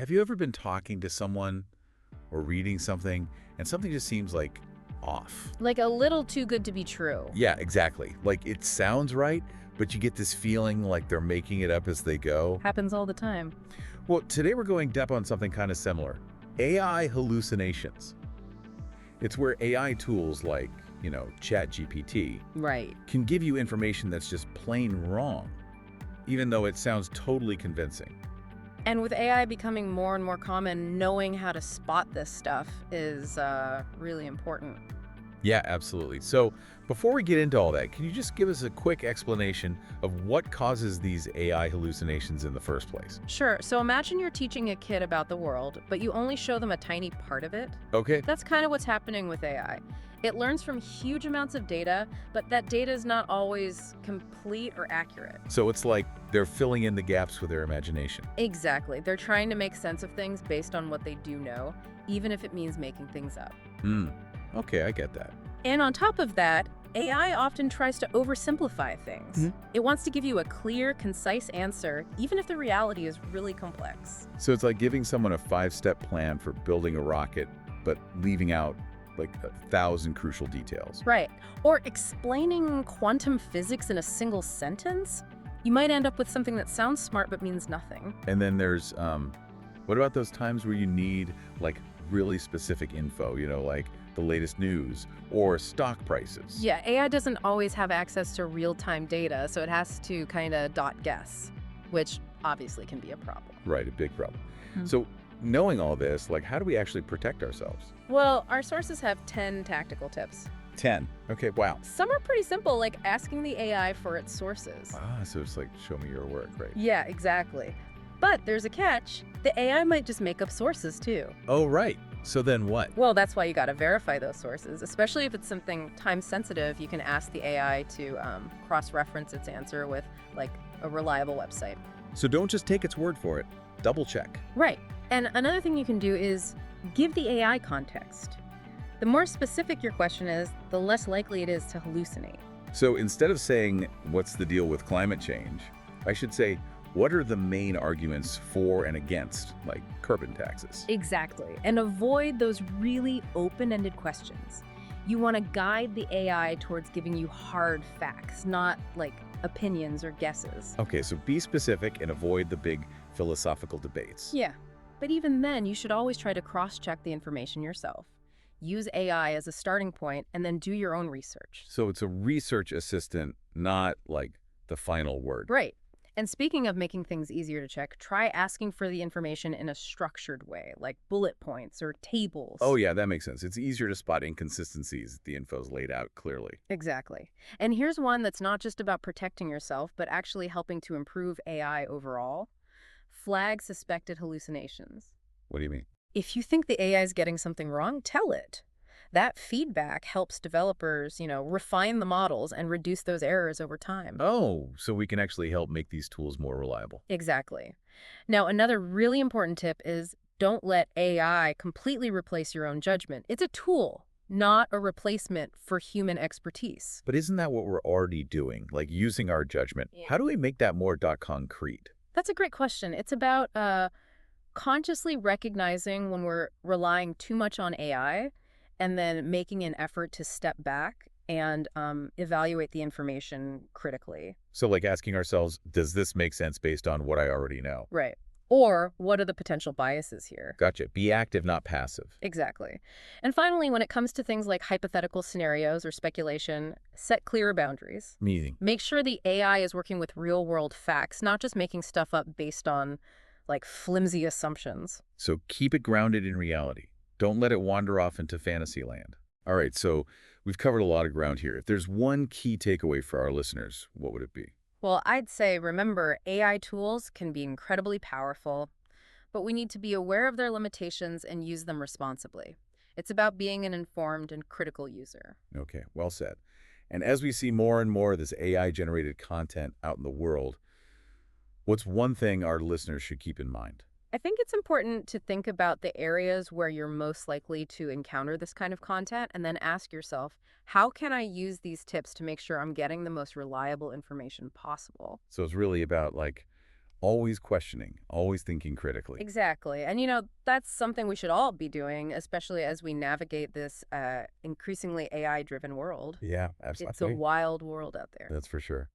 Have you ever been talking to someone or reading something and something just seems like off? Like a little too good to be true. Yeah, exactly. Like it sounds right, but you get this feeling like they're making it up as they go. Happens all the time. Well, today we're going deep on something kind of similar. AI hallucinations. It's where AI tools like, ChatGPT Right. can give you information that's just plain wrong, even though it sounds totally convincing. And with AI becoming more and more common, knowing how to spot this stuff is really important. Yeah, absolutely. So before we get into all that, can you just give us a quick explanation of what causes these AI hallucinations in the first place? Sure, so imagine you're teaching a kid about the world, but you only show them a tiny part of it. Okay. That's kind of what's happening with AI. It learns from huge amounts of data, but that data is not always complete or accurate. So it's like they're filling in the gaps with their imagination. Exactly. They're trying to make sense of things based on what they do know, even if it means making things up. Okay, I get that. And on top of that, AI often tries to oversimplify things. It wants to give you a clear, concise answer, even if the reality is really complex. So it's like giving someone a 5-step plan for building a rocket, but leaving out like 1,000 crucial details. Right. Or explaining quantum physics in a single sentence? You might end up with something that sounds smart but means nothing. And then there's, what about those times where you need like really specific info, like the latest news or stock prices? Yeah, AI doesn't always have access to real-time data, so it has to kind of guess, which obviously can be a problem. Right, a big problem. So knowing all this, like how do we actually protect ourselves? Well, our sources have 10 tactical tips. 10. Okay, wow. Some are pretty simple, like asking the AI for its sources. So it's like, show me your work, right? Yeah, exactly. But there's a catch. The AI might just make up sources, too. Oh, right. So then what? Well, that's why you got to verify those sources, especially if it's something time-sensitive. You can ask the AI to cross-reference its answer with, like, a reliable website. So don't just take its word for it. Double check. Right. And another thing you can do is give the AI context. The more specific your question is, the less likely it is to hallucinate. So instead of saying, what's the deal with climate change, I should say, what are the main arguments for and against, like carbon taxes? Exactly. And avoid those really open-ended questions. You want to guide the AI towards giving you hard facts, not like opinions or guesses. Okay, so be specific and avoid the big philosophical debates. Yeah. But even then, you should always try to cross-check the information yourself. Use AI as a starting point and then do your own research. So it's a research assistant, not like the final word. Right. And speaking of making things easier to check, try asking for the information in a structured way, like bullet points or tables. Oh yeah, that makes sense. It's easier to spot inconsistencies if the info's laid out clearly. Exactly. And here's one that's not just about protecting yourself, but actually helping to improve AI overall. Flag suspected hallucinations. What do you mean? If you think the AI is getting something wrong, tell it. That feedback helps developers, refine the models and reduce those errors over time. Oh, so we can actually help make these tools more reliable. Exactly. Now, another really important tip is don't let AI completely replace your own judgment. It's a tool, not a replacement for human expertise. But isn't that what we're already doing, like using our judgment? Yeah. How do we make that more concrete? That's a great question. It's about consciously recognizing when we're relying too much on AI and then making an effort to step back and evaluate the information critically. So like asking ourselves, does this make sense based on what I already know? Right. Or what are the potential biases here? Gotcha. Be active, not passive. Exactly. And finally, when it comes to things like hypothetical scenarios or speculation, set clearer boundaries. Meaning? Make sure the AI is working with real-world facts, not just making stuff up based on, like, flimsy assumptions. So keep it grounded in reality. Don't let it wander off into fantasy land. All right, so we've covered a lot of ground here. If there's one key takeaway for our listeners, what would it be? Well, I'd say, remember, AI tools can be incredibly powerful, but we need to be aware of their limitations and use them responsibly. It's about being an informed and critical user. Okay, well said. And as we see more and more of this AI-generated content out in the world, what's one thing our listeners should keep in mind? I think it's important to think about the areas where you're most likely to encounter this kind of content and then ask yourself, how can I use these tips to make sure I'm getting the most reliable information possible? So it's really about like Always questioning, always thinking critically. Exactly. And, that's something we should all be doing, especially as we navigate this increasingly AI-driven world. Yeah, It's a absolutely. wild world out there. That's for sure.